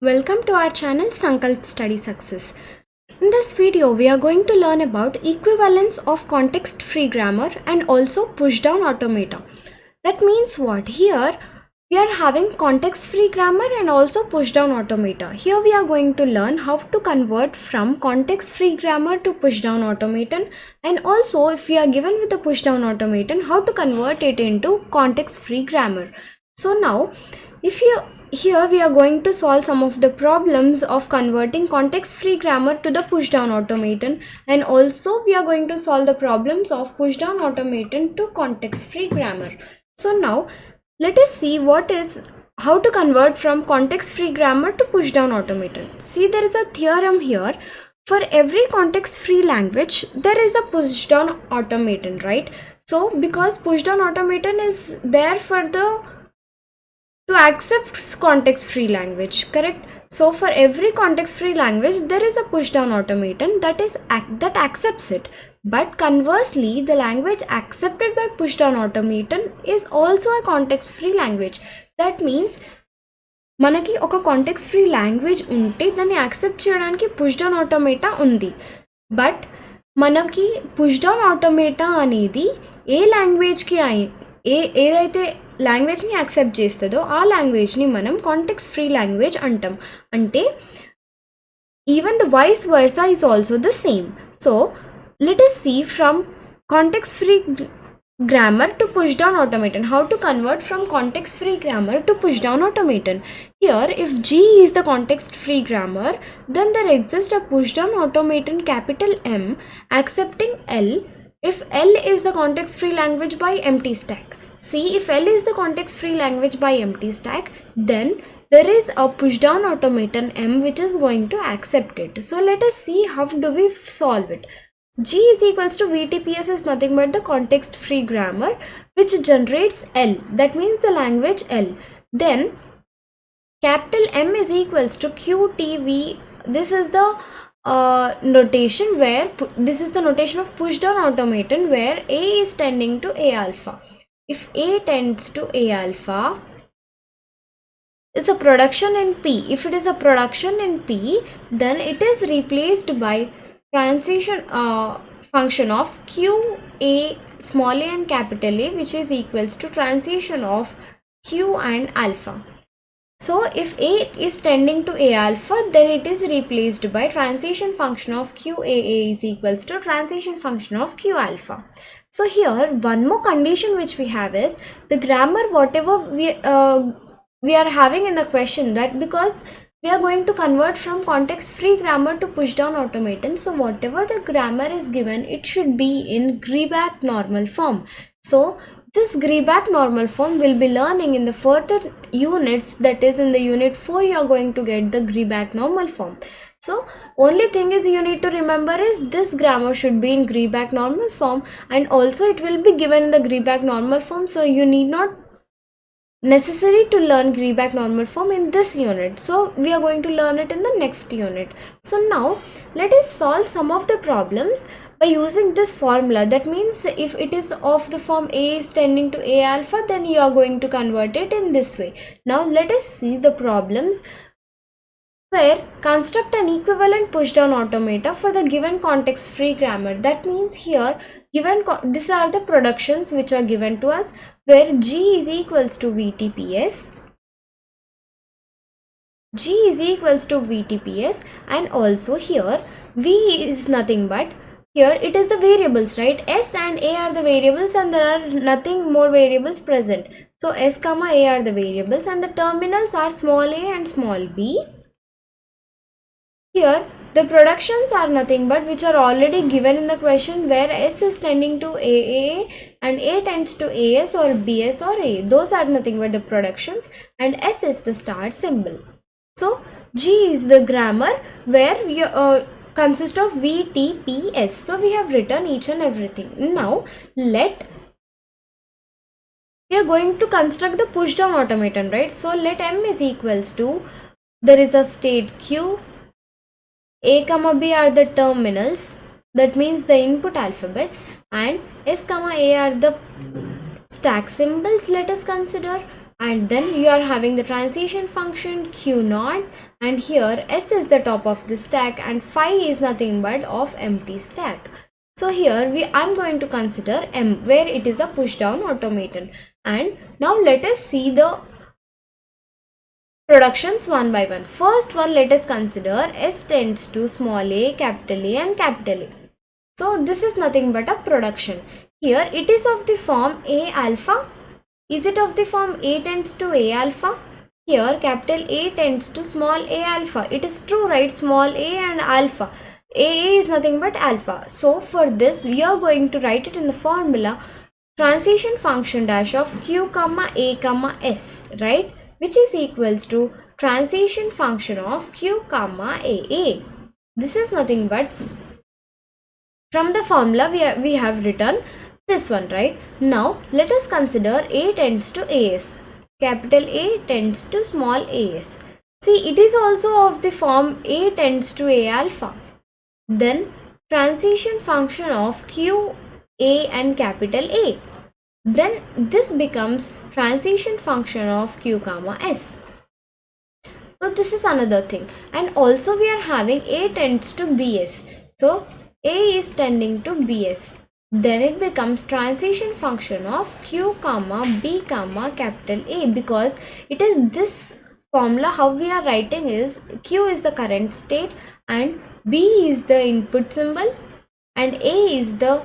Welcome to our channel Sankalp Study Success. In this video, we are going to learn about equivalence of context-free grammar and also push-down automata. That means what? Here, we are having context-free grammar and also push-down automata. Here, we are going to learn how to convert from context-free grammar to push-down automaton, and also if we are given with the push-down automaton, how to convert it into context-free grammar. So now, here we are going to solve some of the problems of converting context-free grammar to the push-down automaton, and also we are going to solve the problems of push-down automaton to context-free grammar. So now let us see how to convert from context-free grammar to push-down automaton. See, there is a theorem here. For every context-free language, there is a push-down automaton, right? So because push-down automaton is there to accept context-free language, correct? So for every context-free language, there is a push-down automaton that accepts it. But conversely, the language accepted by push-down automaton is also a context-free language. That means మనకి ఒక context free language ఉంటే దాన్ని accept చేయడానికి push down automata ఉంది. But మనకి push down automata అనేది ఏ లాంగ్వేజ్కి ఏదైతే లాంగ్వేజ్ని accept చేస్తుందో ఆ లాంగ్వేజ్ని మనం కాంటెక్స్ట్ ఫ్రీ లాంగ్వేజ్ అంటాం. అంటే even the vice versa is also the same. So let us see from context free grammar to push down automaton. How to convert from context free grammar to push down automaton. Here, if G is the context free grammar, then there exists a push down automaton capital M accepting L if L is the context free language by empty stack. See, if L is the context free language by empty stack, then there is a push down automaton M which is going to accept it. So let us see how do we solve it. G is equals to VTPS is nothing but the context free grammar which generates L. That means the language L. Then capital M is equals to QTV. This is the notation where this is the notation of push down automaton where A is tending to A alpha. If A tends to A alpha, it's a production in P. If it is a production in P, then it is replaced by transition function of Q A small a and capital A, which is equals to transition of Q and alpha. So if A is tending to A alpha, then it is replaced by transition function of QAA is equals to transition function of Q alpha. So here one more condition which we have is the grammar whatever we are having in the question, that because we are going to convert from context free grammar to push down automaton, so whatever the grammar is given, it should be in Greeback normal form. So this Greeback normal form will be learning in the further units, that is in the unit 4 you are going to get the Greeback normal form. So only thing is you need to remember is this grammar should be in Greeback normal form, and also it will be given in the Greeback normal form, so you need not necessary to learn Greeback normal form in this unit. So we are going to learn it in the next unit. So now let us solve some of the problems by using this formula. That means if it is of the form A is tending to A alpha, then you are going to convert it in this way. Now let us see the problems where construct an equivalent push down automata for the given context free grammar. That means here given these are the productions which are given to us, where G is equals to VTPS. G is equals to VTPS, and also here V is nothing but, here it is the variables, right? S and A are the variables and there are nothing more variables present. So S comma A are the variables and the terminals are small a and small b. Here the productions are nothing but which are already given in the question, where S is tending to AAA and A tends to AS or BS or A. Those are nothing but the productions, and S is the star symbol. So G is the grammar where you consist of VTPS. So we have written each and everything. Now we are going to construct the push down automaton, right? So let M is equals to, there is a state Q, A comma B are the terminals, that means the input alphabets, and S comma A are the stack symbols. Let us consider and then you are having the transition function q naught, and here s is the top of the stack and phi is nothing but of empty stack. So here I'm going to consider M, where it is a push down automaton. And now let us see the productions one by one. First one, let us consider S tends to small a, capital A and capital A. So this is nothing but a production. Here it is of the form A alpha. Is it of the form A tends to A alpha? Here capital A tends to small a alpha. It is true, right? Small a and alpha. A is nothing but alpha. So for this we are going to write it in the formula transition function dash of q comma a comma s, right? Which is equals to transition function of q comma a. This is nothing but from the formula we have written this one, right? Now let us consider A tends to AS. Capital A tends to small as. See, it is also of the form A tends to A alpha. Then transition function of Q, A and capital A. Then this becomes transition function of Q comma S. So this is another thing. And also we are having A tends to BS. So A is tending to BS. Then it becomes transition function of q comma b comma capital A, because it is this formula how we are writing is q is the current state and b is the input symbol and a is the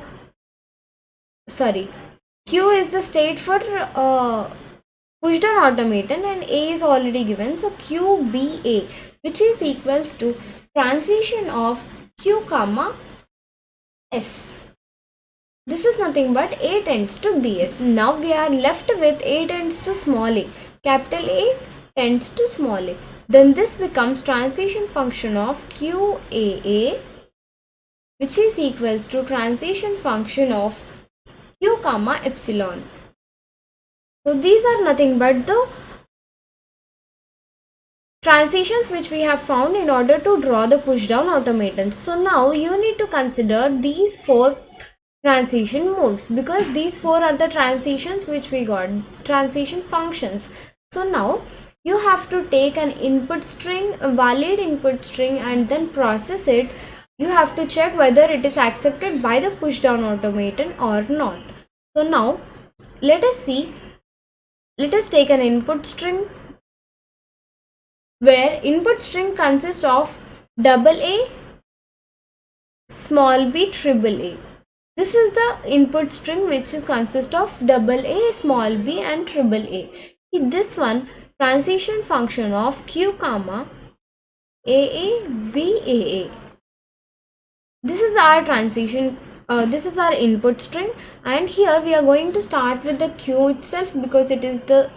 q is the state for push down automaton and a is already given, so QBA, which is equals to transition of q comma s. This is nothing but A tends to BS. Now we are left with A tends to small a. Capital A tends to small a. Then this becomes transition function of QAA, which is equals to transition function of Q comma epsilon. So these are nothing but the transitions which we have found in order to draw the push down automatons. So now you need to consider these four transition moves, because these four are the transitions which we got, transition functions. So now you have to take an input string, a valid input string, and then process it. You have to check whether it is accepted by the push down automaton or not. So now let us see, let us take an input string where input string consists of double A, small b, triple A. This is the input string which is consist of double A, small b and triple A. In this one, transition function of q comma AA, BAA. This is our transition, this is our input string, and here we are going to start with the q itself because it is the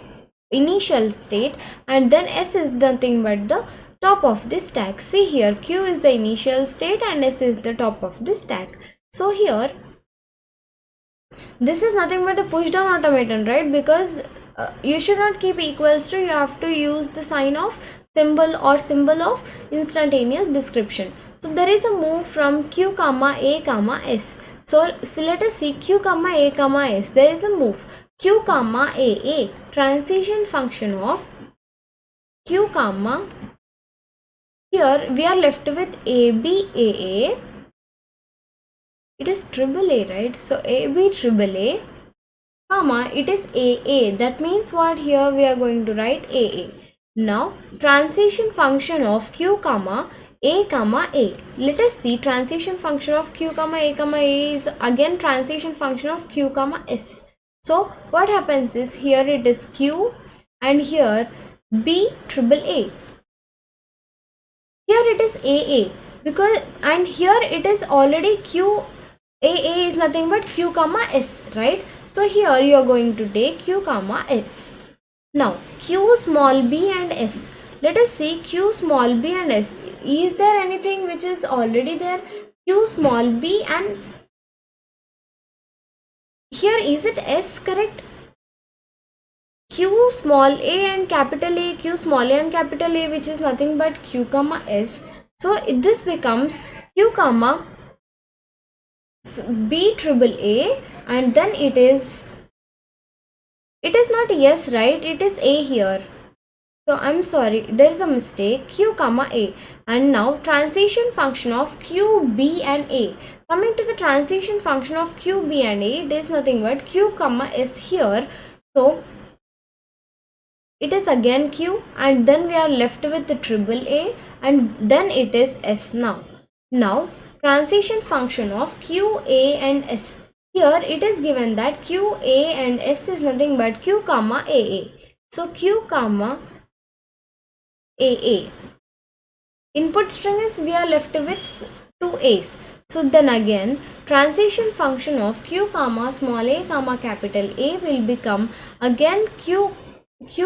initial state, and then s is nothing but the top of this stack. See here, q is the initial state and s is the top of this stack. So here this is nothing but the push down automaton, right? Because you should not keep equals to, you have to use the sign of symbol or symbol of instantaneous description. So there is a move from q comma a comma s. So let us see q comma a comma s. There is a move q comma a, transition function of q comma, here we are left with AB AA. It is triple A, right? So AB triple A, comma, it is AA. That means what? Here we are going to write AA. Now transition function of q comma a comma a. Let us see, transition function of q comma a is again transition function of q comma s. So what happens is, here it is q and here b triple A. Here it is AA, because, and here it is already q. AA is nothing but q comma s, right? So here you are going to take q comma s. Now q small b and s. Let us see q small b and s. Is there anything which is already there? Q small b and here is it s, correct? Q small a and capital A, q small a and capital A, which is nothing but q comma s. So this becomes q comma b triple A, and then it is It is not yes, right? It is A here. So I'm sorry, there is a mistake. Q comma A. And now transition function of Q, B and A. Coming to the transition function of Q, B and A, there is nothing but Q comma S here. So it is again Q, and then we are left with the triple A, and then it is S now. Now transition function of Q, A and S. Here it is given that Q, A and S is nothing but Q comma AA. So Q comma AA. Input string is we are left with two A's. So then again transition function of Q comma small a comma capital A will become again Q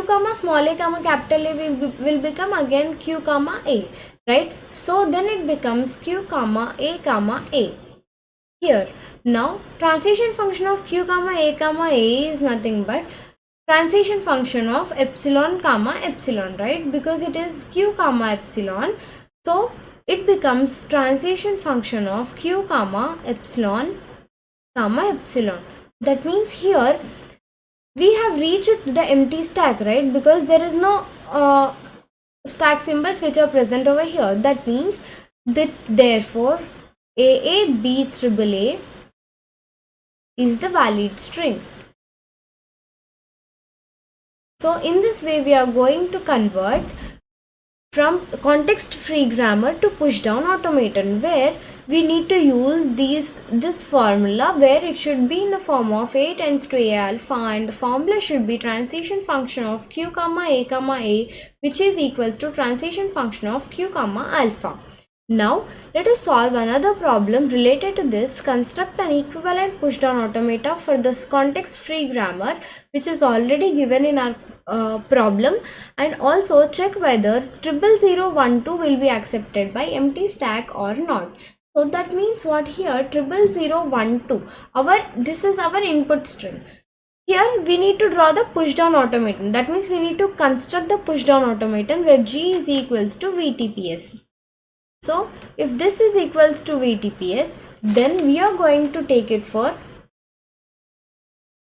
comma small a comma capital A will become again Q comma A, right? So then it becomes Q comma A. Here now transition function of Q comma A is nothing but transition function of epsilon comma epsilon, right? Because it is Q comma epsilon, so it becomes transition function of Q comma epsilon. That means here we have reached the empty stack, right? Because there is no stack symbols which are present over here. That means that therefore AAB triple A is the valid string. So in this way we are going to convert from context free grammar to push down automaton, where we need to use this formula, where it should be in the form of A tends to A alpha, and the formula should be transition function of Q comma A, which is equals to transition function of Q comma alpha. Now let us solve another problem related to this. Construct an equivalent pushdown automata for this context free grammar, which is already given in our problem, and also check whether 00012 will be accepted by empty stack or not. So that means what here, 00012, this is our input string. Here we need to draw the pushdown automaton. That means we need to construct the pushdown automaton where G is equals to VTPS. So if this is equals to VTPS, then we are going to take it for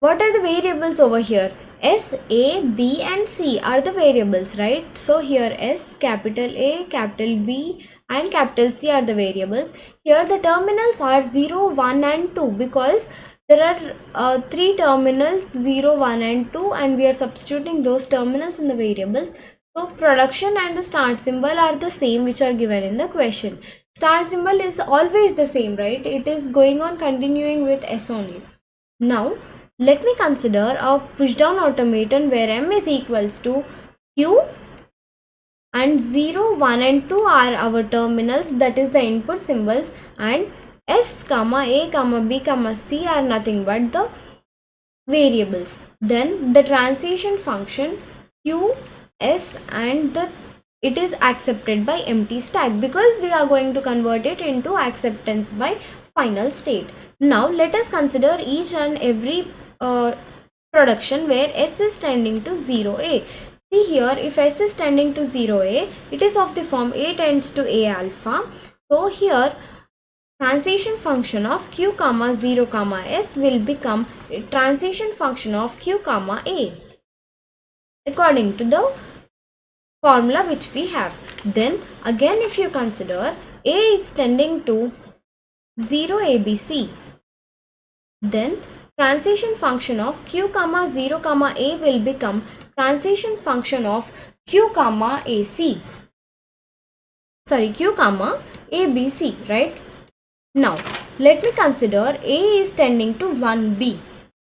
what are the variables over here? S, A, B and C are the variables, right? So here S, capital A, capital B and capital C are the variables. Here the terminals are 0, 1 and 2, because there are three terminals 0, 1 and 2, and we are substituting those terminals in the variables. So production and the star symbol are the same which are given in the question. Star symbol is always the same, right? It is going on continuing with S only. Now let me consider a pushdown automaton where M is equals to Q and 0, 1 and 2 are our terminals, that is the input symbols, and S comma A comma B comma C are nothing but the variables. Then the transition function Q, S and it is accepted by empty stack, because we are going to convert it into acceptance by final state. Now let us consider each and every production where S is tending to 0A. See here, if S is tending to 0A, it is of the form A tends to A alpha. So here transition function of Q comma 0 comma S will become a transition function of Q comma A according to the formula which we have. Then again, if you consider A is tending to 0 ABC, then transition function of Q comma 0 comma A will become transition function of Q comma AC. Q comma ABC, right? Now let me consider A is tending to 1B.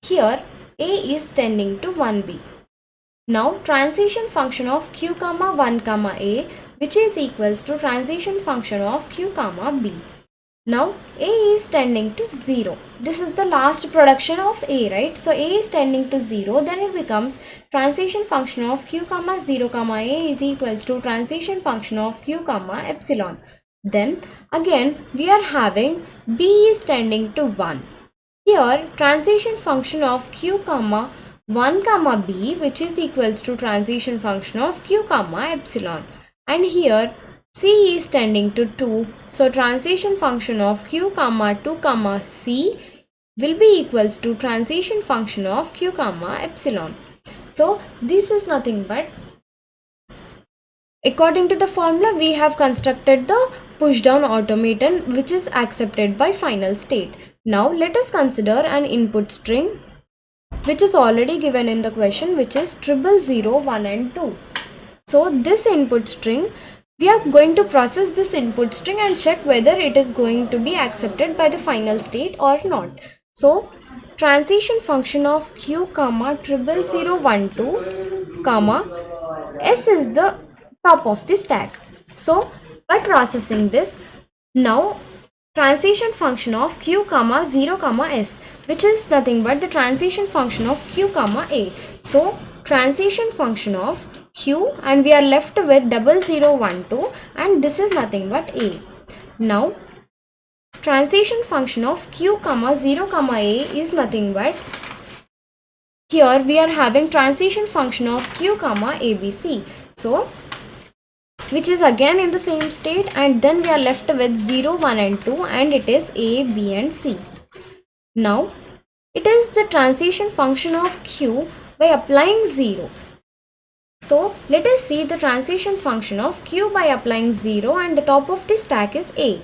Here A is tending to 1B. Now transition function of Q comma 1 comma A, which is equals to transition function of Q comma B. Now A is tending to 0. This is the last production of A, right? So A is tending to 0, then it becomes transition function of Q comma 0 comma A is equals to transition function of Q comma epsilon. Then again we are having B is tending to 1. Here transition function of Q comma 1 comma B, which is equals to transition function of Q comma epsilon. And here C is tending to 2, so transition function of Q comma 2 comma C will be equals to transition function of Q comma epsilon. So this is nothing but, according to the formula, we have constructed the push down automaton which is accepted by final state. Now let us consider an input string which is already given in the question, which is 000, 1 and 2. So this input string, we are going to process this input string and check whether it is going to be accepted by the final state or not. So transition function of q comma 00012 comma s is the top of the stack. So by processing this, now transition function of q comma 0 comma s, which is nothing but the transition function of q comma a. So transition function of q, and we are left with 0012, and this is nothing but a. Now transition function of q comma 0 comma a is nothing but, here we are having transition function of q comma abc, so which is again in the same state, and then we are left with 0, 1 and 2, and it is a, b and c. Now it is the transition function of q by applying 0. So let us see the transition function of q by applying 0, and the top of the stack is a.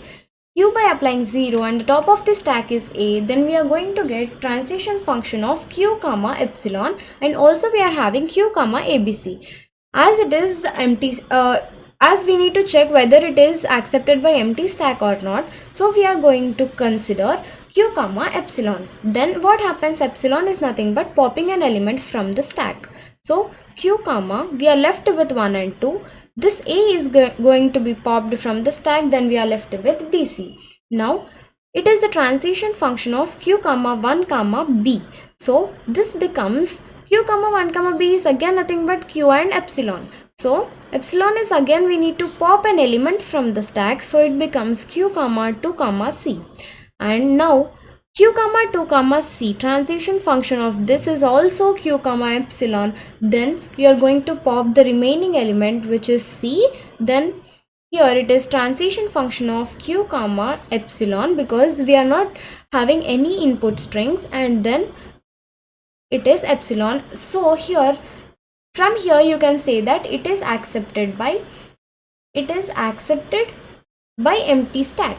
Q by applying 0 and the top of the stack is a, then we are going to get transition function of q comma epsilon, and also we are having q comma abc. As it is empty, as we need to check whether it is accepted by empty stack or not, so we are going to consider q comma epsilon. Then what happens, epsilon is nothing but popping an element from the stack. So q comma, we are left with 1 and 2. This a is going to be popped from the stack, then we are left with bc. Now it is the transition function of q comma 1 comma b. So this becomes q comma 1 comma b is again nothing but q and epsilon. So epsilon is again, we need to pop an element from the stack, so it becomes q comma 2 comma c. And now q comma 2 comma c, transition function of this is also q comma epsilon. Then we are going to pop the remaining element, which is c. Then here it is transition function of q comma epsilon, because we are not having any input strings, and then it is epsilon. So here, from here you can say that it is accepted by empty stack.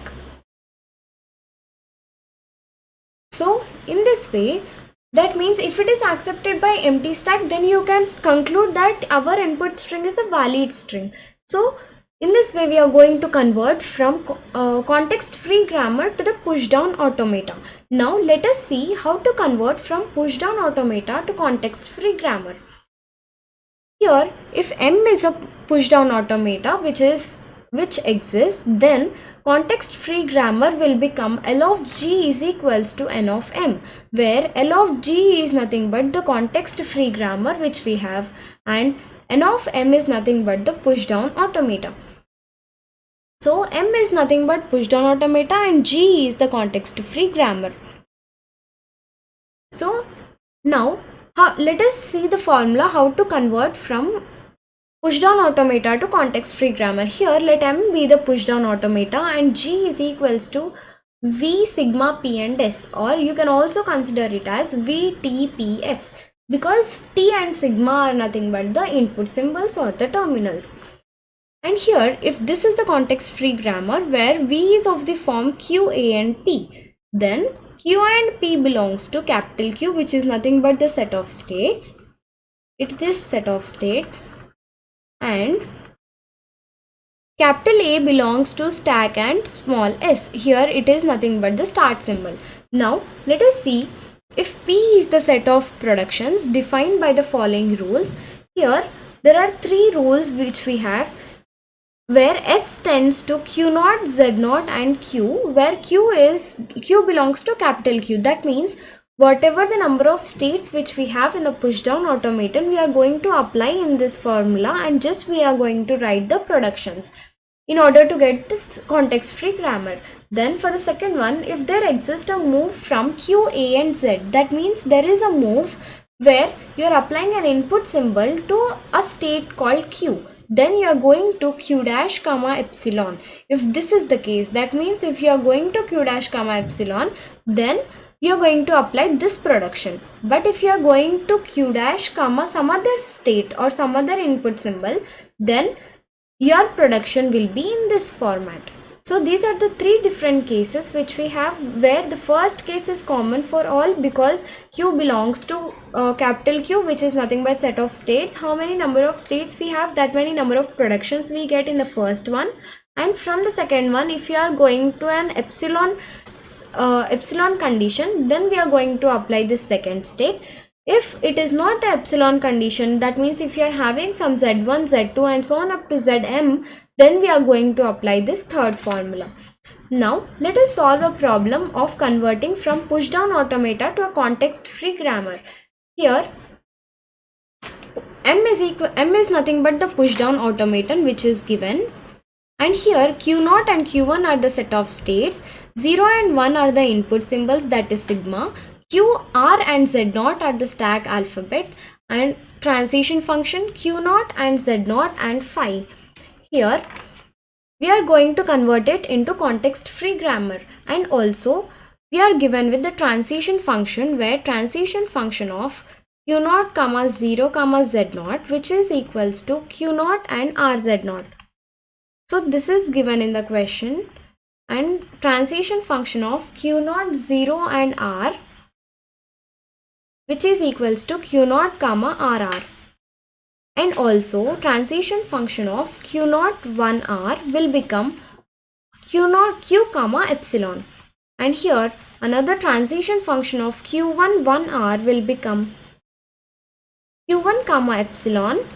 So in this way, that means if it is accepted by empty stack, then you can conclude that our input string is a valid string. So in this way, we are going to convert from context free grammar to the push down automata. Now let us see how to convert from push down automata to context free grammar. Here, if m is a push down automata which exists, then context free grammar will become L of g is equals to n of m, where L of g is nothing but the context free grammar which we have, and n of m is nothing but the push down automata. So m is nothing but push down automata and g is the context free grammar. So now let us see the formula how to convert from push down automata to context free grammar. Here let m be the push down automata and g is equals to v sigma p and s, or you can also consider it as v t p s, because t and sigma are nothing but the input symbols or the terminals. And here, if this is the context free grammar where v is of the form q, a and p, then q and p belongs to capital Q, which is nothing but the set of states. It is set of states, and capital A belongs to stack and small s. Here it is nothing but the start symbol. Now let us see if P is the set of productions defined by the following rules. Here there are three rules which we have, where S tends to Q0, Z0 and Q, where Q belongs to capital Q. That means whatever the number of states which we have in the push down automaton, we are going to apply in this formula, and just we are going to write the productions in order to get this context free grammar. Then for the second one, if there exists a move from Q, A and Z, that means there is a move where you are applying an input symbol to a state called Q. Then you are going to Q dash comma epsilon. If this is the case, that means if you are going to Q dash comma epsilon, then you are going to apply this production. But if you are going to q dash comma some other state or some other input symbol, then your production will be in this format. So these are the three different cases which we have, where the first case is common for all because Q belongs to capital Q, which is nothing but set of states. How many number of states we have, that many number of productions we get in the first one. And from the second one, if you are going to an epsilon condition, then we are going to apply this second state. If it is not an epsilon condition, that means if you are having some z1, z2 and so on up to zm, then we are going to apply this third formula. Now let us solve a problem of converting from push down automata to a context free grammar. Here m is nothing but the push down automaton which is given, and here q0 and q1 are the set of states, 0 and 1 are the input symbols, that is sigma, q, r and z0 are the stack alphabet, and transition function q0 and z0 and phi. Here we are going to convert it into context free grammar, and also we are given with the transition function, where transition function of q0 comma 0 comma z0, which is equals to q0 and rz0. So this is given in the question, and transition function of q0, 0 and r, which is equals to q0 comma rr. And also transition function of q0 1r will become q0 q comma epsilon, and here another transition function of q1 1r will become q1 comma epsilon,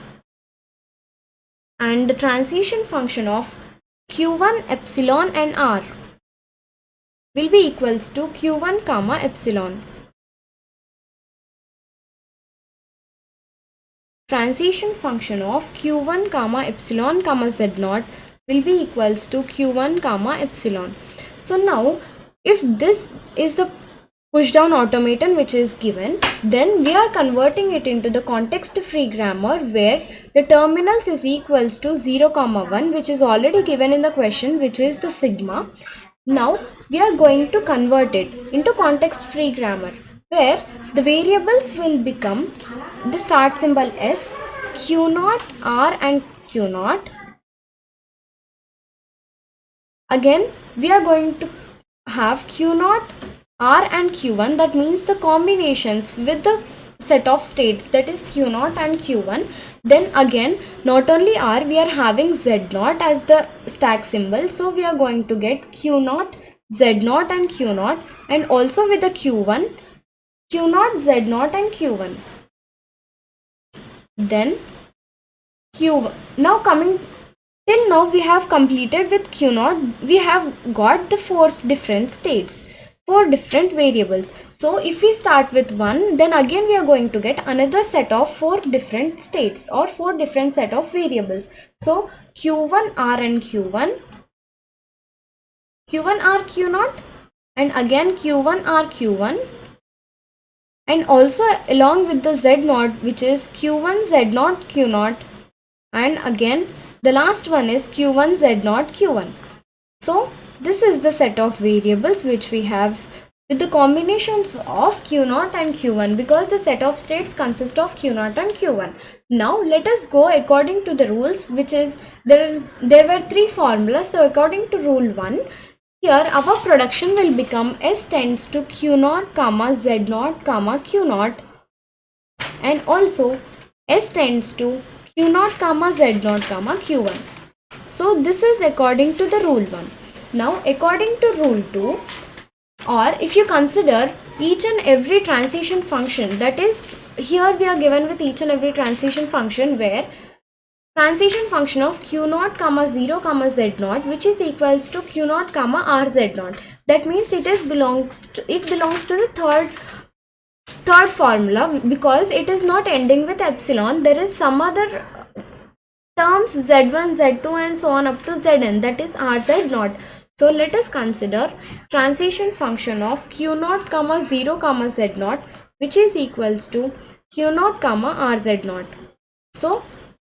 and the transition function of q1 epsilon and r will be equals to q1 comma epsilon. Transition function of q1 comma epsilon comma z0 will be equals to q1 comma epsilon. So now if this is the push down automaton which is given, then we are converting it into the context free grammar, where the terminals is equals to 0 comma 1, which is already given in the question, which is the sigma. Now we are going to convert it into context free grammar, where the variables will become the start symbol s, q0, r and q0. Again we are going to have q0, r and q1, that means the combinations with the set of states, that is q0 and q1. Then again, not only r, we are having z0 as the stack symbol, so we are going to get q0, z0 and q0, and also with the q1, q0, z0 and q1. Then q1. Now coming till now, we have completed with q0. We have got the 4 different states, 4 different variables. So if we start with 1, then again we are going to get another set of 4 different states or 4 different set of variables. So q1 r and q1, q1 r q0, and again q1 r q1, and also along with the z0, which is q1 z0 q0, and again the last one is q1 z0 q1. So this is the set of variables which we have with the combinations of q0 and q1, because the set of states consist of q0 and q1. Now let us go according to the rules, which is there were 3 formulas. So according to rule 1, here our production will become s tends to q0 comma z0 comma q0, and also s tends to q0 comma z0 comma q1. So this is according to the rule 1. Now according to rule 2, or if you consider each and every transition function, that is here we are given with each and every transition function, where transition function of q0 comma 0 comma z0, which is equals to q0 comma rz0. That means it belongs to the third formula, because it is not ending with epsilon. There is some other terms z1, z2 and so on up to zn, that is rz0. So let us consider transition function of q0 comma 0 comma z0, which is equals to q0 comma rz0. So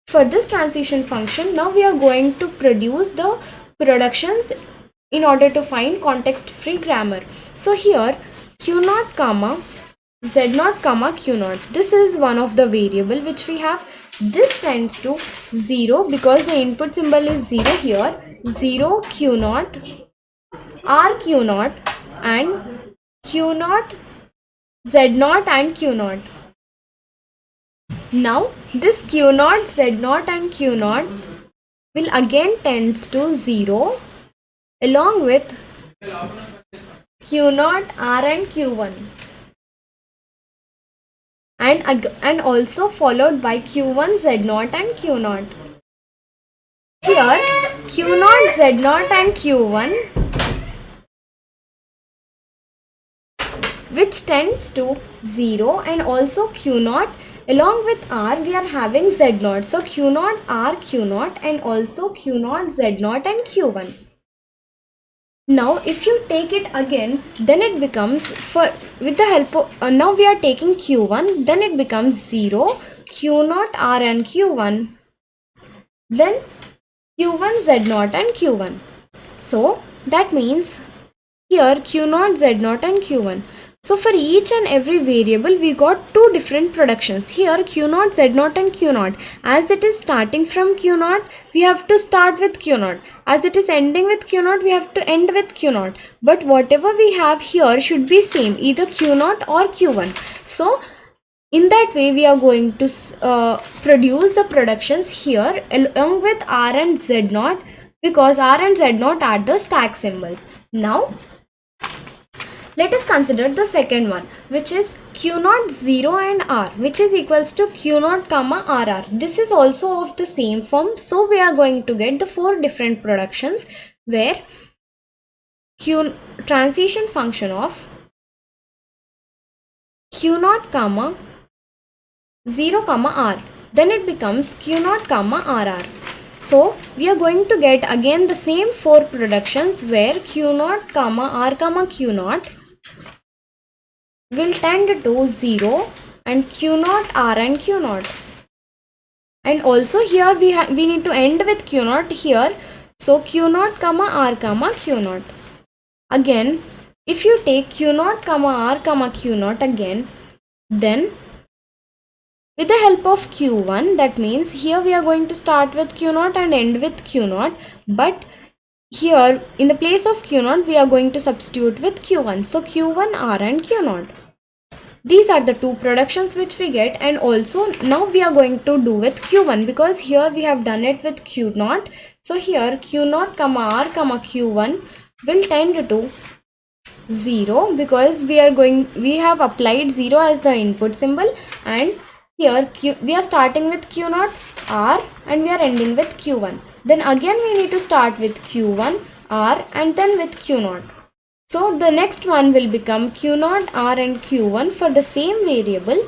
for this transition function, now we are going to produce the productions in order to find context free grammar. So here q0 comma z0 comma q0. This is one of the variable which we have. This tends to 0 because the input symbol is 0 here. 0 q0 r q0 and q0 z0 and q0. Now this q0 z0 and q0 will again tends to 0 along with q0 r and q1, and also followed by q1 z0 and q0. Here q0 z0 and q1 which tends to 0, and also q0 along with r we are having z0. So q0 r q0 and also q0 z0 and q1. Now if you take it again, then it becomes, with the help of now we are taking q1, then it becomes 0 q0 r and q1, then q1 z0 and q1. So that means here q0 z0 and q1. So for each and every variable we got two different productions. Here q0 z0 and q0, as it is starting from q0 we have to start with q0, as it is ending with q0 we have to end with q0, but whatever we have here should be same, either q0 or q1. So in that way we are going to produce the productions here along with r and z0, because r and z0 are the stack symbols. Now let us consider the second one, which is q0 0 and r, which is equals to q0 comma rr. This is also of the same form, so we are going to get the four different productions where transition function of q0 comma 0 comma r, then it becomes q0 comma rr. So we are going to get again the same four productions where q0 comma r comma q0 will tend to 0 and q0 r and q0, and also here we need to end with q0 here. So q0 comma r comma q0. Again if you take q0 comma r comma q0 again, then with the help of q1, that means here we are going to start with q0 and end with q0, but here in the place of q0 we are going to substitute with q1. So q1 r and q0. These are the two productions which we get, and also now we are going to do with q1 because here we have done it with q0. So here q0 comma r comma q1 will tend to 0 because we have applied 0 as the input symbol, and here we are starting with q0 r and we are ending with q1. Then again we need to start with q1 r and then with q0. So the next one will become q0 r and q1 for the same variable.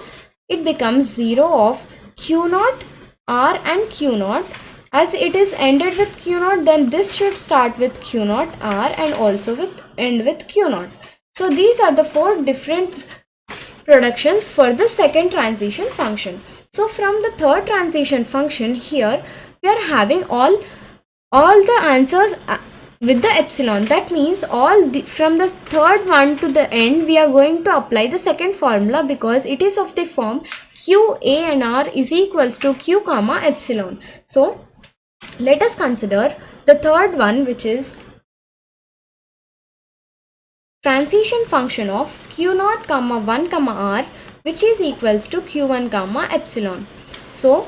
It becomes 0 of q0 r and q0. As it is ended with q0, then this should start with q0 r and also end with q0. So these are the four different productions for the second transition function. So from the third transition function, here we are having all the answers with the epsilon. That means from the third one to the end we are going to apply the second formula, because it is of the form q a and r is equals to q comma epsilon. So let us consider the third one, which is transition function of q0 comma 1 comma r, which is equals to q1 comma epsilon. So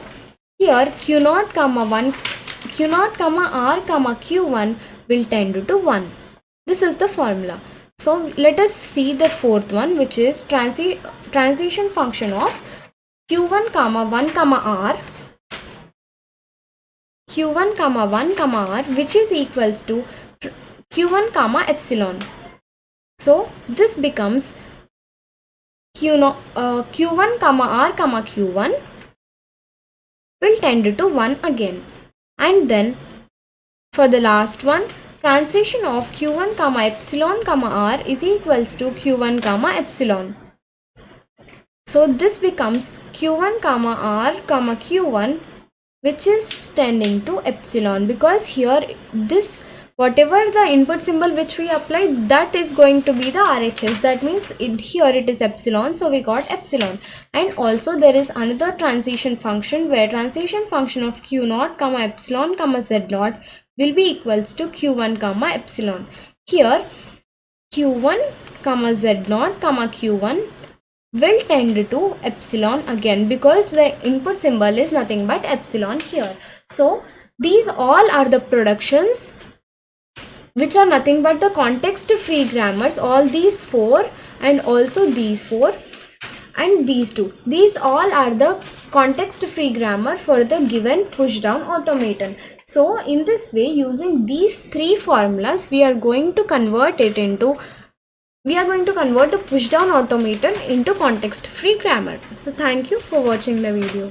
here q0 comma r comma q1 will tend to 1. This is the formula. So let us see the fourth one, which is transition function of q1 comma 1 comma r, q1 comma 1 comma r, which is equals to q1 comma epsilon. So this becomes q1 comma r comma q1 will tend to 1 again. And then for the last one, transition of q1 comma epsilon comma r is equals to q1 comma epsilon. So this becomes q1 comma r comma q1, which is tending to epsilon, because here this whatever the input symbol which we apply, that is going to be the RHS. That means here it is epsilon, so we got epsilon. And also there is another transition function where transition function of q0 comma epsilon comma z0 will be equals to q1 comma epsilon. Here q1 comma z0 comma q1 will tend to epsilon again, because the input symbol is nothing but epsilon here. So these all are the productions which are nothing but the context free grammars, all these four and also these four and these two. These all are the context free grammar for the given push down automaton. So in this way, using these three formulas, we are going to convert the push down automaton into context free grammar. So thank you for watching the video.